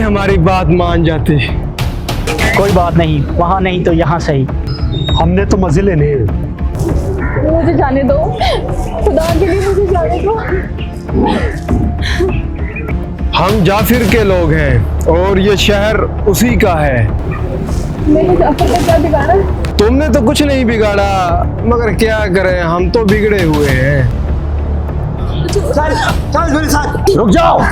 हमारी बात मान जाते। कोई बात नहीं, वहाँ नहीं तो यहाँ सही। हमने तो मजे लेने हैं। मुझे जाने दो, खुदा के लिए मुझे जाने दो। हम जाफिर के लोग हैं और ये शहर उसी का है। मैंने जाफर का क्या बिगाड़ा? तुमने तो कुछ नहीं बिगाड़ा, मगर क्या करें, हम तो बिगड़े हुए हैं। चल मेरे साथ। रुक जाओ।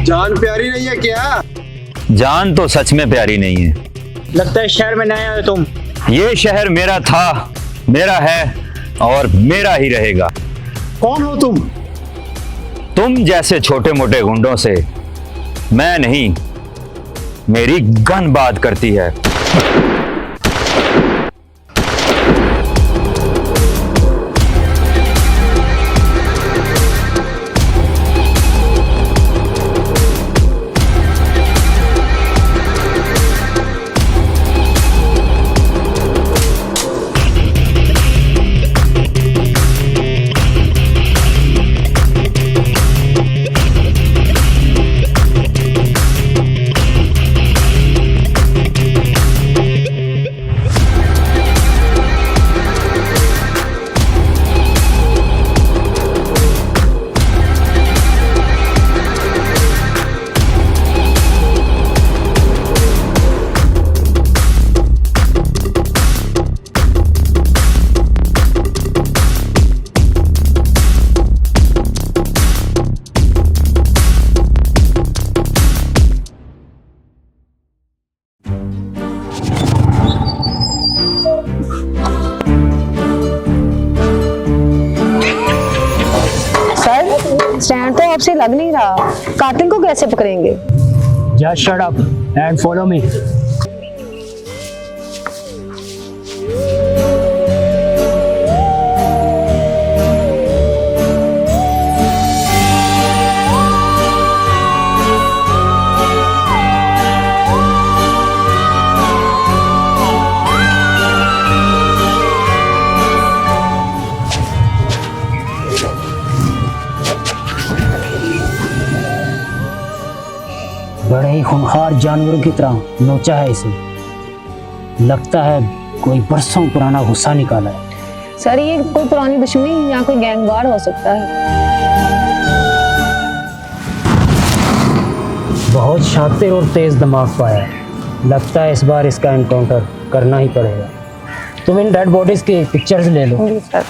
जान प्यारी नहीं है क्या? जान तो सच में प्यारी नहीं है। लगता है शहर में नए हो तुम। ये शहर मेरा था, मेरा है और मेरा ही रहेगा। कौन हो तुम? तुम जैसे छोटे मोटे गुंडों से मैं नहीं, मेरी गन बात करती है। स्टैंड तो आपसे लग नहीं रहा, कातिल को कैसे पकड़ेंगे? Just shut up and follow me. बड़े ही खूंखार जानवरों की तरह नोचा है इसे। लगता है कोई बरसों पुराना गुस्सा निकाला है। सर ये कोई पुरानी दुश्मनी या कोई गैंगवार हो सकता है। बहुत शातिर और तेज दिमाग पाया है। लगता है इस बार इसका एनकाउंटर करना ही पड़ेगा। तुम इन डेड बॉडीज की पिक्चर्स ले लो। जी सर।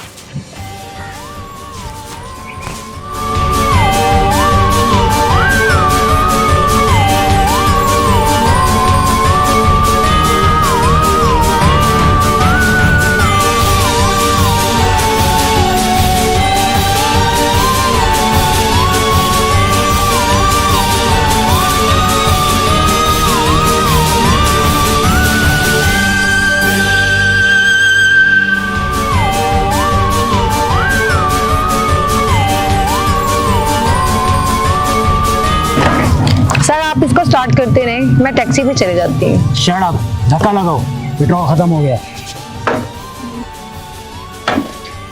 आप इसको स्टार्ट करते रहे, मैं टैक्सी पे चले जाती हूँ। शट अप, धक्का लगाओ, पेट्रोल खत्म हो गया।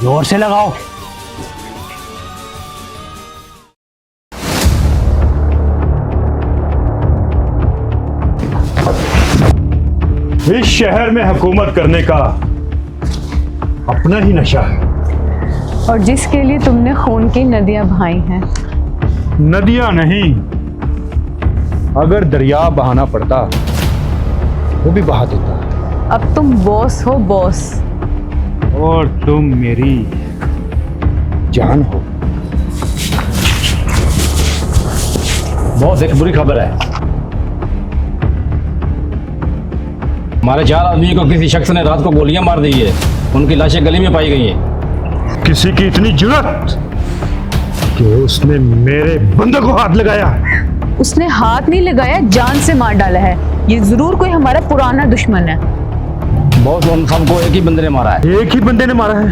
जोर से लगाओ। इस शहर में हुकूमत करने का अपना ही नशा है, और जिसके लिए तुमने खून की नदियां बहाई हैं। नदियां नहीं, अगर दरिया बहाना पड़ता वो भी बहा देता। अब तुम बॉस हो, बॉस। और तुम मेरी जान हो। बहुत एक बुरी खबर है। हमारे 4 आदमी को किसी शख्स ने रात को गोलियां मार दी है। उनकी लाशें गली में पाई गई हैं। किसी की इतनी जुर्रत कि उसने मेरे बंदे को हाथ लगाया। उसने हाथ नहीं लगाया, जान से मार डाला है। ये जरूर कोई हमारा पुराना दुश्मन है। बॉस, उन सबको एक ही बंदे ने मारा है। एक ही बंदे ने मारा है?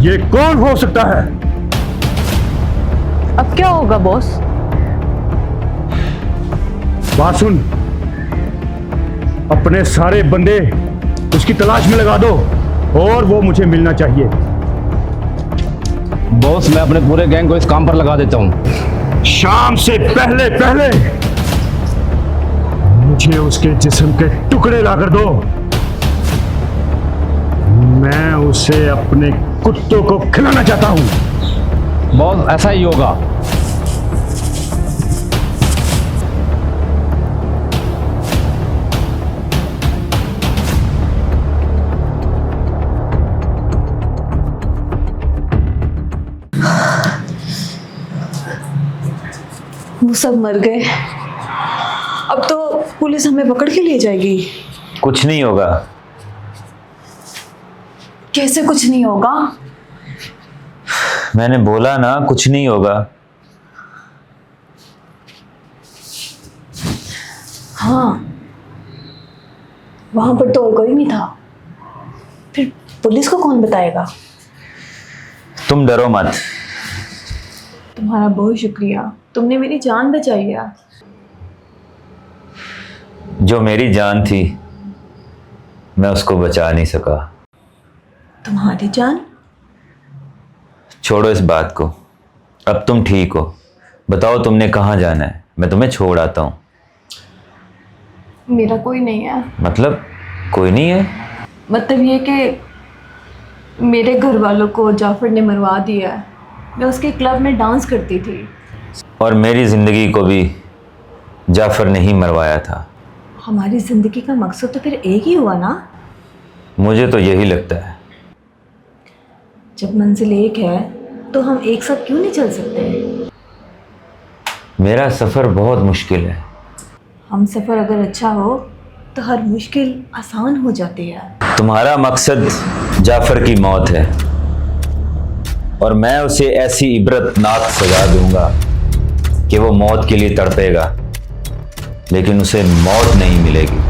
ये कौन हो सकता है? अब क्या होगा बॉस? बात सुन, अपने सारे बंदे उसकी तलाश में लगा दो और वो मुझे मिलना चाहिए। बॉस, मैं अपने पूरे गैंग को इस काम पर लगा देता हूँ। शाम से पहले पहले मुझे उसके जिस्म के टुकड़े लाकर दो। मैं उसे अपने कुत्तों को खिलाना चाहता हूं। बॉस, ऐसा ही होगा। वो सब मर गए। अब तो पुलिस हमें पकड़ के ले जाएगी। कुछ नहीं होगा। कैसे कुछ नहीं होगा? मैंने बोला ना, कुछ नहीं होगा। हाँ, वहां पर तो और कोई नहीं था, फिर पुलिस को कौन बताएगा? तुम डरो मत। तुम्हारा बहुत शुक्रिया, तुमने मेरी जान बचाई है। जो मेरी जान थी मैं उसको बचा नहीं सका। तुम्हारी जान? छोड़ो इस बात को। अब तुम ठीक हो, बताओ तुमने कहाँ जाना है? मैं तुम्हें छोड़ आता हूँ। मेरा कोई नहीं है। मतलब कोई नहीं है? मतलब ये कि मेरे घर वालों को जाफर ने मरवा दिया है। मैं उसके क्लब में डांस करती थी। और मेरी जिंदगी को भी जाफर ने ही मरवाया था। हमारी जिंदगी का मकसद तो फिर एक ही हुआ ना? मुझे तो यही लगता है। जब मंजिल एक है तो हम एक साथ क्यों नहीं चल सकते? मेरा सफ़र बहुत मुश्किल है। हम सफ़र अगर अच्छा हो तो हर मुश्किल आसान हो जाती है। तुम्हारा मकसद जाफर की मौत है और मैं उसे ऐसी इबरतनाक सजा दूंगा कि वो मौत के लिए तड़पेगा, लेकिन उसे मौत नहीं मिलेगी।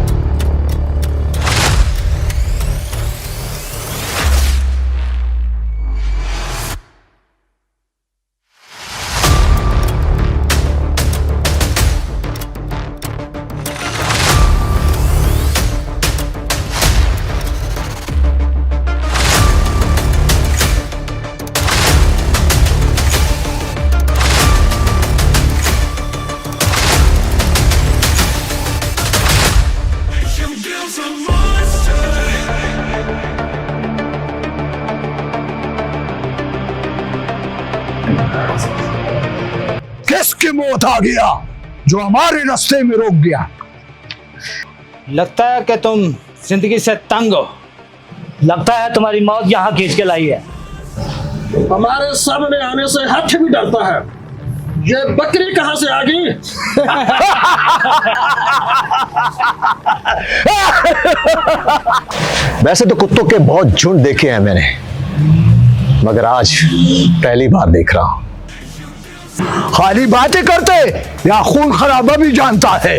किसकी मौत आ गया जो हमारे रास्ते में रोक गया? लगता है कि तुम जिंदगी से तंग हो। लगता है तुम्हारी मौत यहाँ खींच के लाई है। हमारे सामने आने से हाथी भी डरता है। ये बकरी कहां से आ गई? वैसे तो कुत्तों के बहुत झुंड देखे हैं मैंने, मगर आज पहली बार देख रहा हूं। खाली बातें करते या खून खराबा भी जानता है।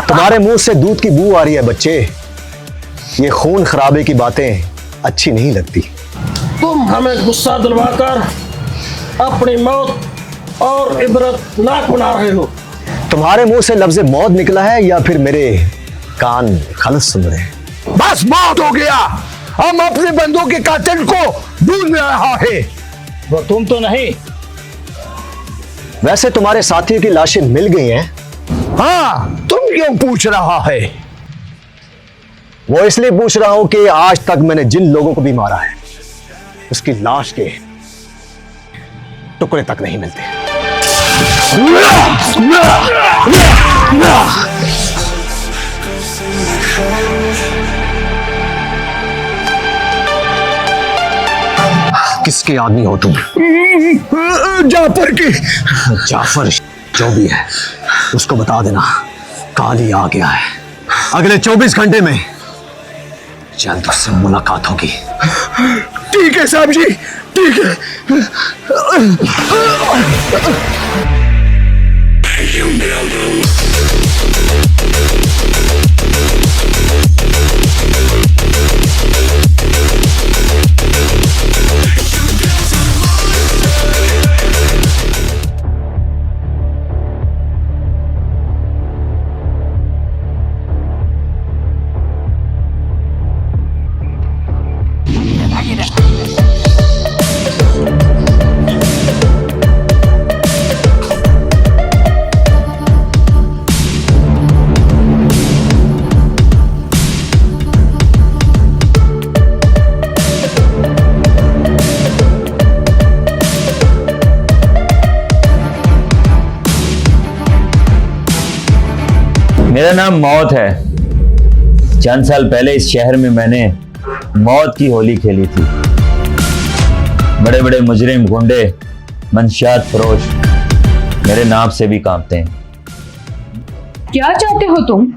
तुम्हारे मुंह से दूध की बू आ रही है बच्चे। ये खून खराबे की बातें अच्छी नहीं लगती। तुम हमें गुस्सा दिलवाकर अपनी मौत और इबरतनाक बना रहे हो। तुम्हारे मुंह से लफ्ज़ मौत निकला है या फिर मेरे कान गलत सुन रहे हैं? बस मौत हो गया। हम अपने बंदों के कातिल को ढूंढ रहा है। वो तुम तो नहीं। वैसे तुम्हारे साथियों की लाशें मिल गई हैं। हाँ, तुम क्यों पूछ रहा है? वो इसलिए पूछ रहा हूं कि आज तक मैंने जिन लोगों को भी मारा है उसकी लाश के टुकड़े तक नहीं मिलते। किसके आदमी हो तुम? जाफर की। जाफर जो भी है उसको बता देना काली आ गया है। अगले 24 घंटे में जल्द उससे मुलाकात होगी। ठीक है साहब जी, ठीक है। मेरा नाम मौत है। चंद साल पहले इस शहर में मैंने मौत की होली खेली थी। बड़े बड़े मुजरिम, गुंडे, मंशियात फरोश मेरे नाम से भी कांपते हैं। क्या चाहते हो तुम?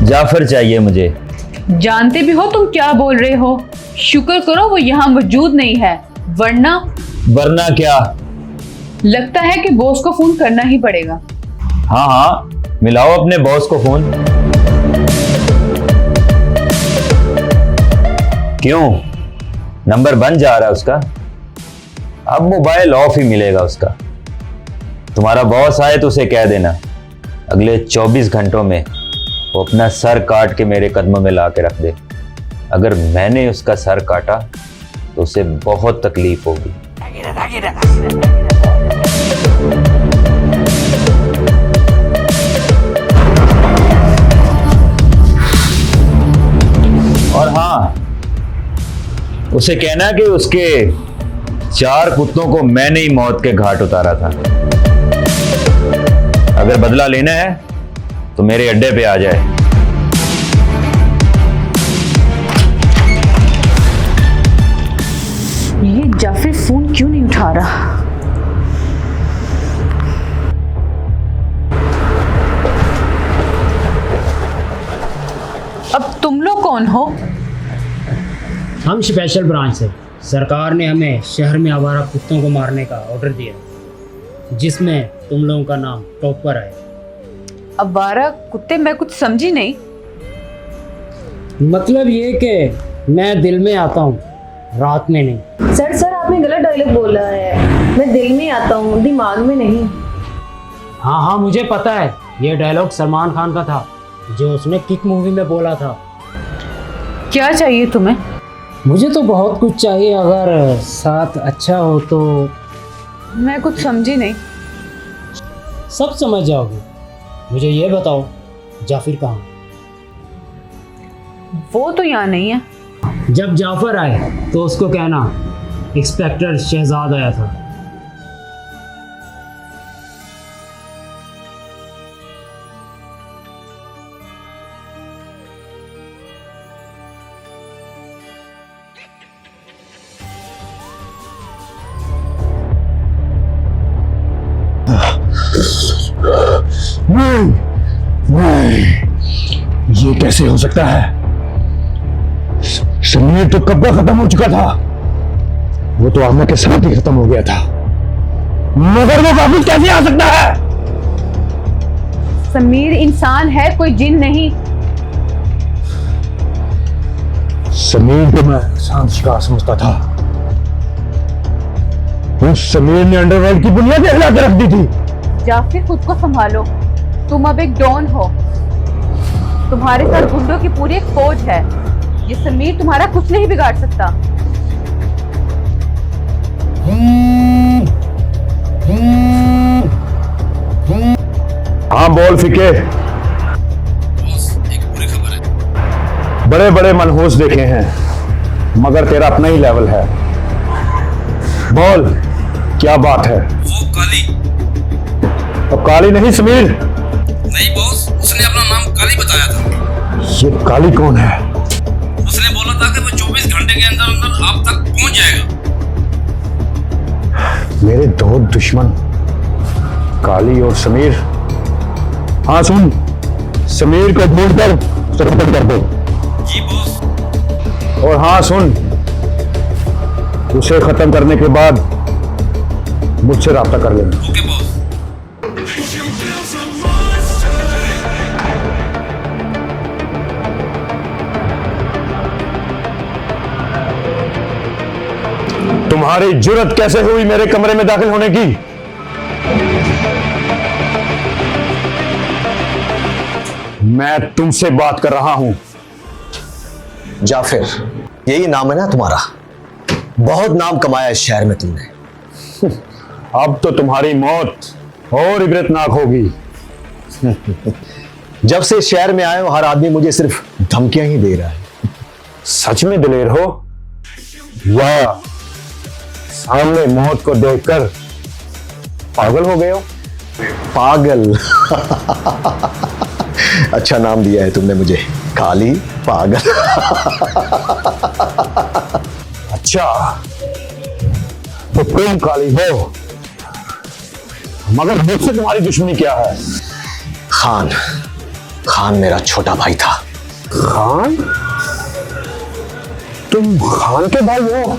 जाफर चाहिए मुझे। जानते भी हो तुम क्या बोल रहे हो? शुक्र करो वो यहाँ मौजूद नहीं है, वरना क्या? लगता है कि बॉस को फोन करना ही पड़ेगा। हाँ हाँ, मिलाओ अपने बॉस को फोन। क्यों, नंबर बन जा रहा है उसका? अब मोबाइल ऑफ ही मिलेगा उसका। तुम्हारा बॉस आए तो उसे कह देना अगले 24 घंटों में वो अपना सर काट के मेरे कदमों में ला के रख दे। अगर मैंने उसका सर काटा तो उसे बहुत तकलीफ होगी। और हाँ, उसे कहना कि उसके 4 कुत्तों को मैंने ही मौत के घाट उतारा था। अगर बदला लेना है तो मेरे अड्डे पे आ जाए। ये जाफर फोन क्यों नहीं उठा रहा? अब तुम लोग कौन हो? हम स्पेशल ब्रांच से। सरकार ने हमें शहर में आवारा कुत्तों को मारने का ऑर्डर दिया, जिसमें तुम लोगों का नाम टॉप पर आया। आवारा कुत्ते? मैं कुछ समझी नहीं। मतलब ये कि मैं दिल में आता हूँ, रात में नहीं। सर आपने गलत डायलॉग बोला है। मैं दिल में आता हूँ, दिमाग में नहीं। हाँ हाँ, मुझे पता है। ये डायलॉग सलमान खान का था, जो उसने किक मूवी में बोला था। क्या चाहिए तुम्हें? मुझे तो बहुत कुछ चाहिए, अगर साथ अच्छा हो तो। मैं कुछ समझी नहीं। सब समझ जाओगे। मुझे ये बताओ, जाफिर कहाँ? वो तो यहाँ नहीं है। जब जाफर आए तो उसको कहना इंस्पेक्टर शहजाद आया था। नहीं, ये कैसे हो सकता है? समीर तो कब का खत्म हो चुका था। वो तो आमिर के साथ ही खत्म हो गया था, मगर वो वापस कैसे आ सकता है? समीर इंसान है, कोई जिन नहीं। समीर को मैं इंसान शिकार समझता था। उस समीर ने अंडरवर्ल्ड की बुनियादें हिला के रख दी थी। जाफिर, खुद को संभालो। तुम अब एक डॉन हो। तुम्हारे साथ गुंडों की पूरी एक फौज है। ये समीर तुम्हारा कुछ नहीं बिगाड़ सकता। हाँ बोल फिके। एक बुरी खबर है। बड़े बड़े मनहूस देखे हैं, मगर तेरा अपना ही लेवल है। बोल, क्या बात है? वो काली। तो काली नहीं समीर? नहीं बॉस, उसने अपना नाम काली बताया था। ये काली कौन है? उसने बोला था कि वो 24 घंटे के अंदर अंदर आप तक पहुंच जाएगा। मेरे दो दुश्मन काली और समीर। हाँ सुन, समीर को ढूंढ कर खत्म कर दो। जी बॉस। और हाँ सुन, उसे खत्म करने के बाद मुझसे राब्ता कर लेना। Okay boss. तुम्हारी जुर्रत कैसे हुई मेरे कमरे में दाखिल होने की? मैं तुमसे बात कर रहा हूं। जाफिर, यही नाम है ना तुम्हारा? बहुत नाम कमाया इस शहर में तुमने। अब तो तुम्हारी मौत और इबरतनाक होगी। जब से इस शहर में आए हो हर आदमी मुझे सिर्फ धमकियां ही दे रहा है। सच में दिलेर हो या सामने मौत को देखकर पागल हो गए हो? पागल? अच्छा नाम दिया है तुमने मुझे, काली पागल। अच्छा, तो तुम काली हो, मगर मुझसे तुम्हारी दुश्मनी क्या है? खान मेरा छोटा भाई था। खान? तुम खान के भाई हो?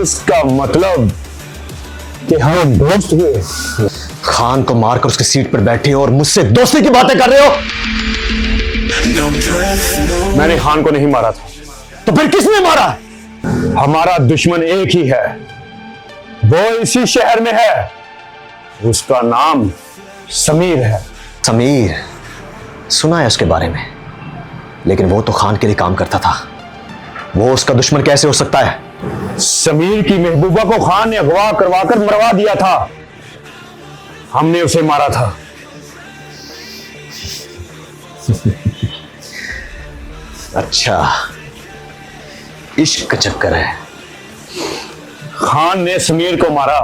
इसका मतलब कि हम दोस्त हुए। खान को मारकर उसकी सीट पर बैठे हो और मुझसे दोस्ती की बातें कर रहे हो। मैंने खान को नहीं मारा था। तो फिर किसने मारा? हमारा दुश्मन एक ही है, वो इसी शहर में है। उसका नाम समीर है। समीर? सुना है उसके बारे में, लेकिन वो तो खान के लिए काम करता था। वो उसका दुश्मन कैसे हो सकता है? समीर की महबूबा को खान ने अगवा करवाकर मरवा दिया था। हमने उसे मारा था। अच्छा, इश्क का चक्कर है। खान ने समीर को मारा,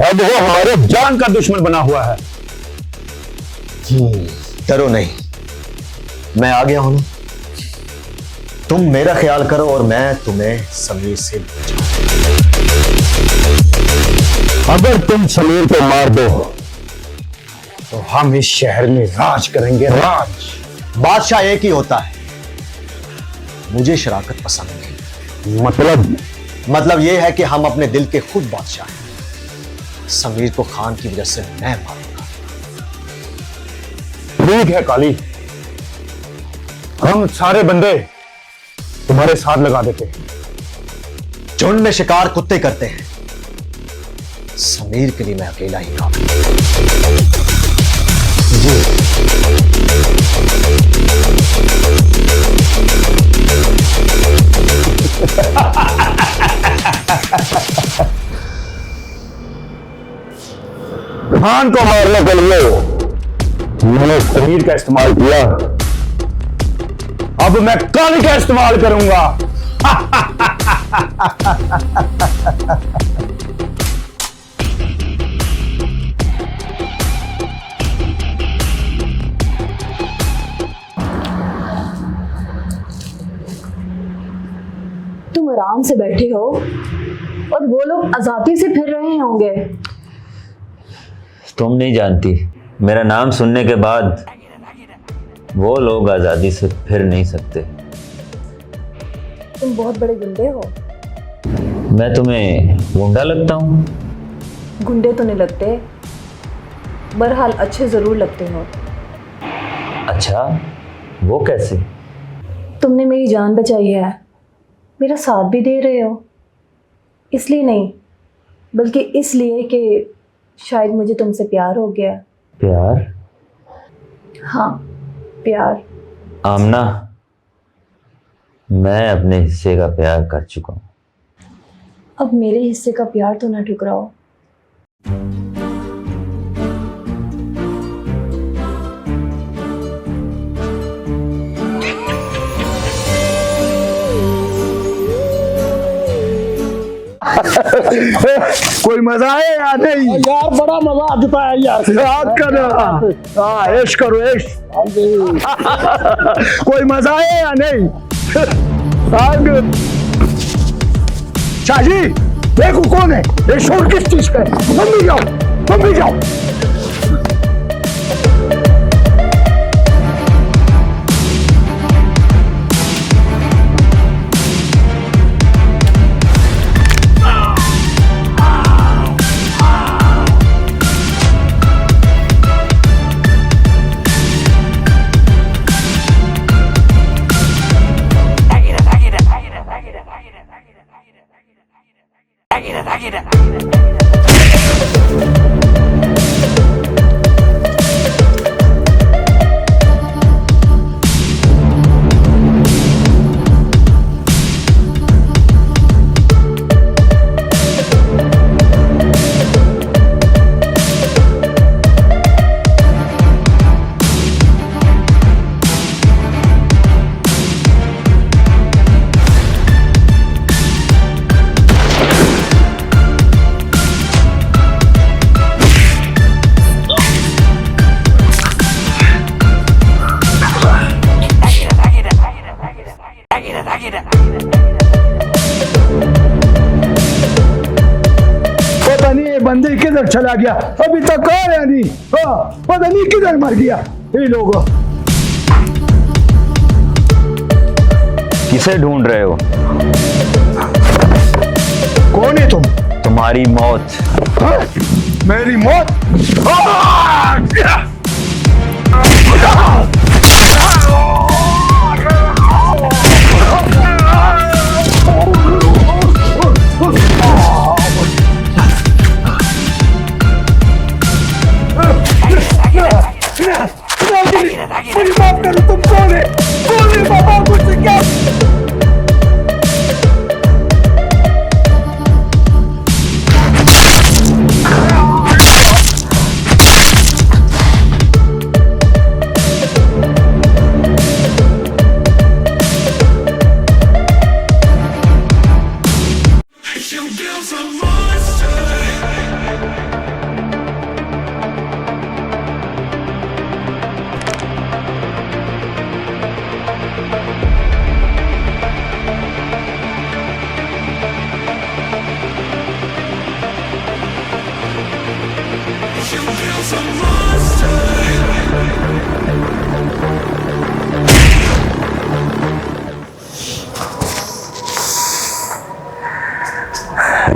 अब वो हमारे जान का दुश्मन बना हुआ है। डरो नहीं, मैं आ गया हूं ना। तुम मेरा ख्याल करो और मैं तुम्हें समीर से बचाऊं। अगर तुम समीर को मार दो तो हम इस शहर में राज करेंगे, राज। बादशाह एक ही होता है। मुझे शराकत पसंद नहीं। मतलब यह है कि हम अपने दिल के खुद बादशाह हैं। समीर को खान की वजह से मैं मारूंगा। ठीक है काली, हम सारे बंदे तुम्हारे साथ लगा देते हैं। झुंड में शिकार कुत्ते करते हैं, समीर के लिए मैं अकेला ही काफी। खान को मारने के लिए मैंने समीर का इस्तेमाल किया, अब मैं काली का इस्तेमाल करूंगा। तुम आराम से बैठे हो और वो लोग आजादी से फिर रहे होंगे। तुम नहीं जानती, मेरा नाम सुनने के बाद वो लोग आज़ादी से फिर नहीं सकते। तुम बहुत बड़े गुंडे हो। मैं तुम्हें गुंडा लगता हूँ? गुंडे तो नहीं लगते, बहरहाल अच्छे जरूर लगते हो। अच्छा, वो कैसे? तुमने मेरी जान बचाई है, मेरा साथ भी दे रहे हो। इसलिए नहीं, बल्कि इसलिए कि शायद मुझे तुमसे प्यार हो गया। प्यार? हाँ, प्यार। आमना, मैं अपने हिस्से का प्यार कर चुका हूँ। अब मेरे हिस्से का प्यार तो ना ठुकराओ। कोई मजा है या नहीं? यार बड़ा मजा आता है यार। याद करना, ऐश करो ऐश। कोई मजा है या नहीं? शाहजी, देखो कौन है, ये शोर किस चीज का है? तुम भी जाओ, तुम भी जाओ। नहीं किधर चला गया, अभी तक आया नहीं। हाँ, पता नहीं किधर मर गया ये लोग। किसे ढूंढ रहे हो? कौन है तुम? तुम्हारी मौत। हाँ? मेरी मौत? मुझे माफ करो, तुम कौन है? कौन है बाबा? मुझसे क्या?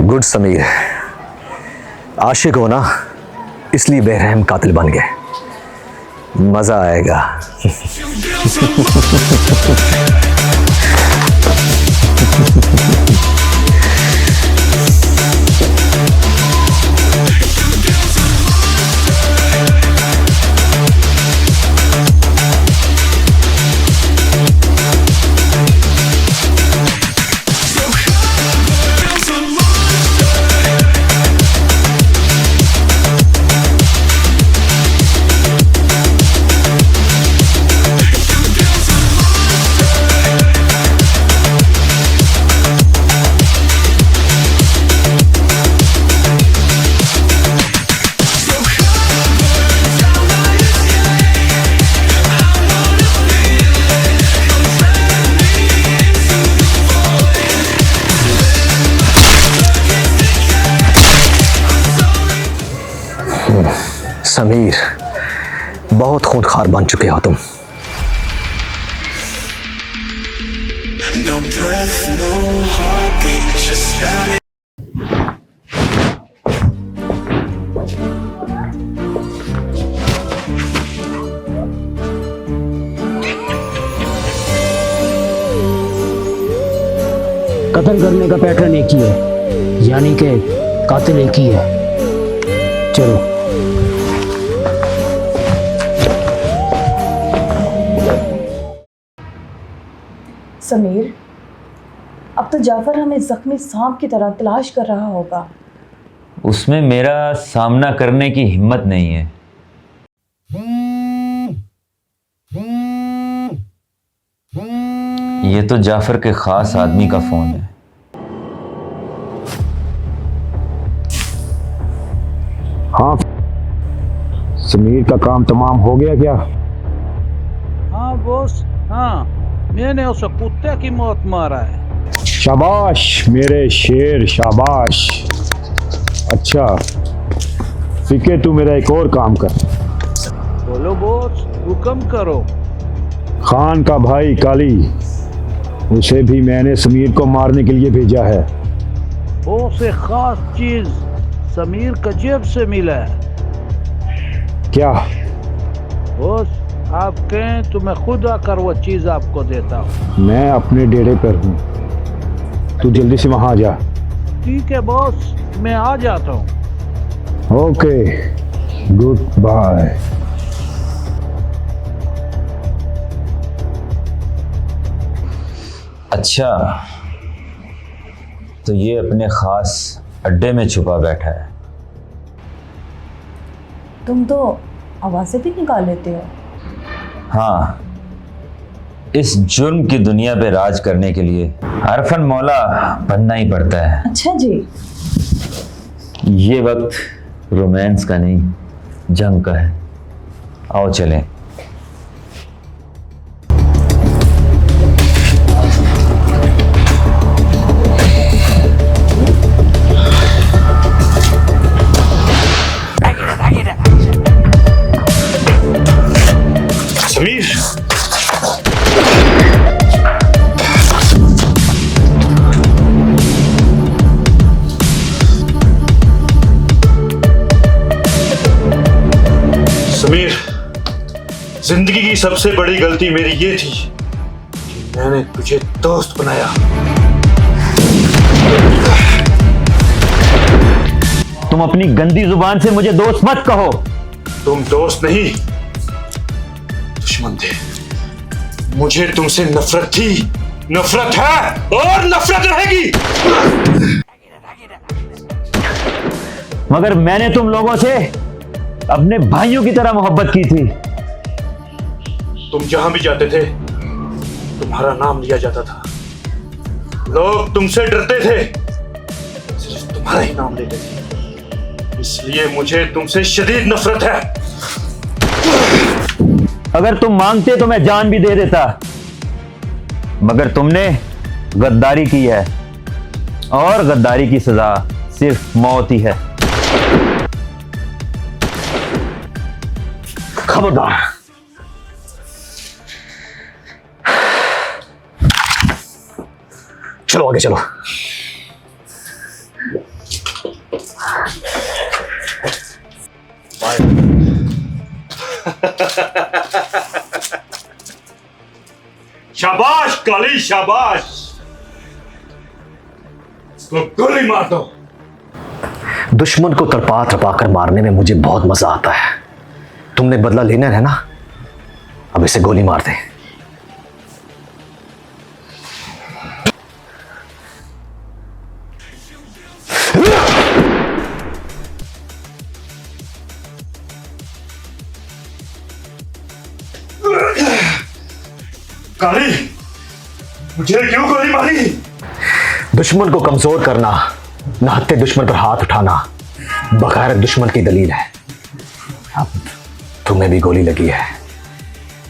गुड समीर, आशिक हो ना, इसलिए बेरहम कातिल बन गए। मजा आएगा। समीर, बहुत खूंखार बन चुके हो तुम। No breath, no heartbeat, just static. कत्ल करने का पैटर्न एक ही है, यानी कि कातिल एक ही है। चलो। समीर, अब तो जाफर हमें जख्मी सांप की तरह तलाश कर रहा होगा। उसमें मेरा सामना करने की हिम्मत नहीं है। ये तो जाफर के खास आदमी का फोन है। हाँ, समीर का काम तमाम हो गया क्या? हाँ बॉस, हाँ, मैंने उस कुत्ते की मौत मारा है। शाबाश मेरे शेर, शाबाश। अच्छा फिके, तू मेरा एक और काम कर। बोलो बॉस, हुक्म करो। खान का भाई काली, उसे भी मैंने समीर को मारने के लिए भेजा है। बॉस, एक खास चीज समीर का जेब से मिला है। क्या? बॉस, आप कहें तो मैं खुद आकर वो चीज आपको देता हूँ। मैं अपने डेरे पर हूँ, तू जल्दी से वहां आ जा। ठीक है बॉस, मैं आ जाता हूँ। Okay, good bye. अच्छा, तो ये अपने खास अड्डे में छुपा बैठा है। तुम तो आवाज़ें भी निकाल लेते हो। हाँ, इस जुर्म की दुनिया पे राज करने के लिए अरफन मौला बनना ही पड़ता है। अच्छा जी। ये वक्त रोमांस का नहीं, जंग का है। आओ चलें। जिंदगी की सबसे बड़ी गलती मेरी ये थी कि मैंने तुझे दोस्त बनाया। तुम अपनी गंदी जुबान से मुझे दोस्त मत कहो। तुम दोस्त नहीं, दुश्मन थे। मुझे तुमसे नफरत थी, नफरत है और नफरत रहेगी। मगर मैंने तुम लोगों से अपने भाइयों की तरह मोहब्बत की थी। तुम जहां भी जाते थे तुम्हारा नाम लिया जाता था। लोग तुमसे डरते थे, सिर्फ तुम्हारा ही नाम लेते थे। इसलिए मुझे तुमसे शदीद नफरत है। अगर तुम मांगते तो मैं जान भी दे देता, मगर तुमने गद्दारी की है और गद्दारी की सजा सिर्फ मौत ही है। खबरदार। चलो आगे चलो। शाबाश काली, शाबाश। इसको गोली मार दो। दुश्मन को तड़पा तड़पा कर मारने में मुझे बहुत मजा आता है। तुमने बदला लेना है ना, अब इसे गोली मार दे। काली, मुझे क्यों गोली मारी? दुश्मन को कमजोर करना, नहत्ते दुश्मन पर हाथ उठाना बगैर दुश्मन की दलील है। अब तुम्हें भी गोली लगी है,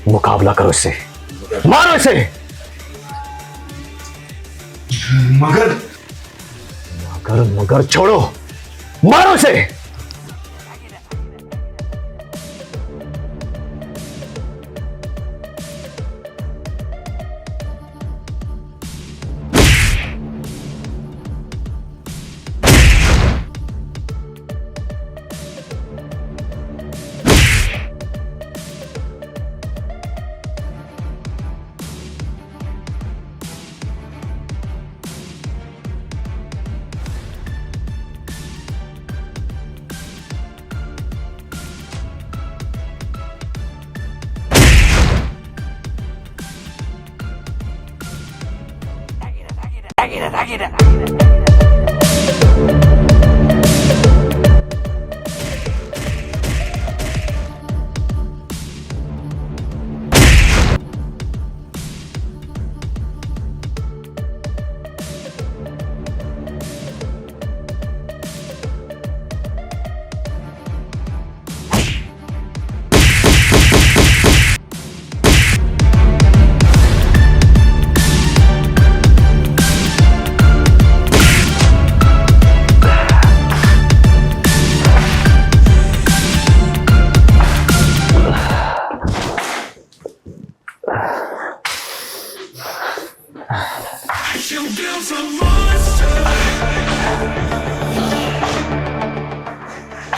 मुकाबला करो इससे, मारो इसे। मगर मगर मगर छोड़ो, मारो इसे।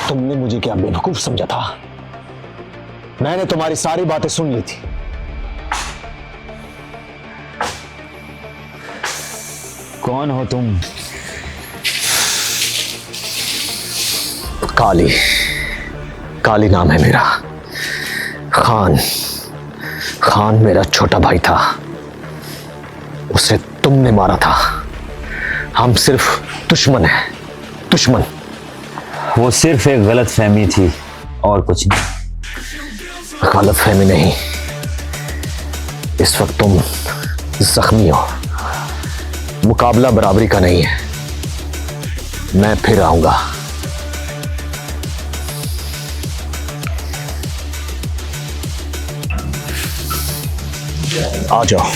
तुमने मुझे क्या बेवकूफ समझा था? मैंने तुम्हारी सारी बातें सुन ली थी। कौन हो तुम? काली, काली नाम है मेरा। खान, खान मेरा छोटा भाई था, उसे तुमने मारा था। हम सिर्फ दुश्मन हैं, दुश्मन। वो सिर्फ एक गलत फहमी थी और कुछ नहीं। गलत फहमी नहीं, इस वक्त तुम जख्मी हो। मुकाबला बराबरी का नहीं है। मैं फिर आऊंगा। आ जाओ।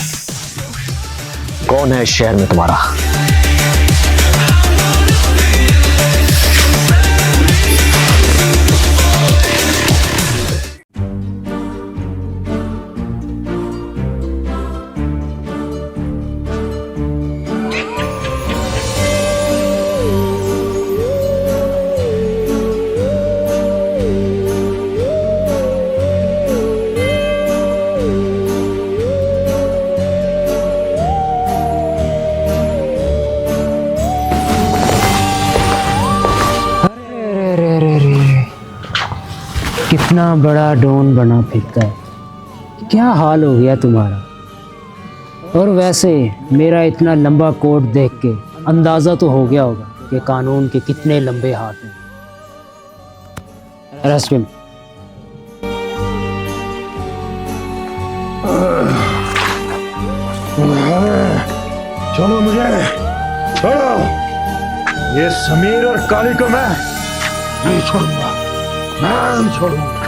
कौन है इस शहर में तुम्हारा? इतना बड़ा डॉन बना फिरता है, क्या हाल हो गया तुम्हारा। और वैसे मेरा इतना लंबा कोट देख के अंदाज़ा तो हो गया होगा कि कानून के कितने लंबे हाथ हैं। Arrest him. छोड़ो मुझे, छोड़ो। ये समीर और काली को मैं नहीं छोड़ूंगा, मैं नहीं छोड़ूंगा।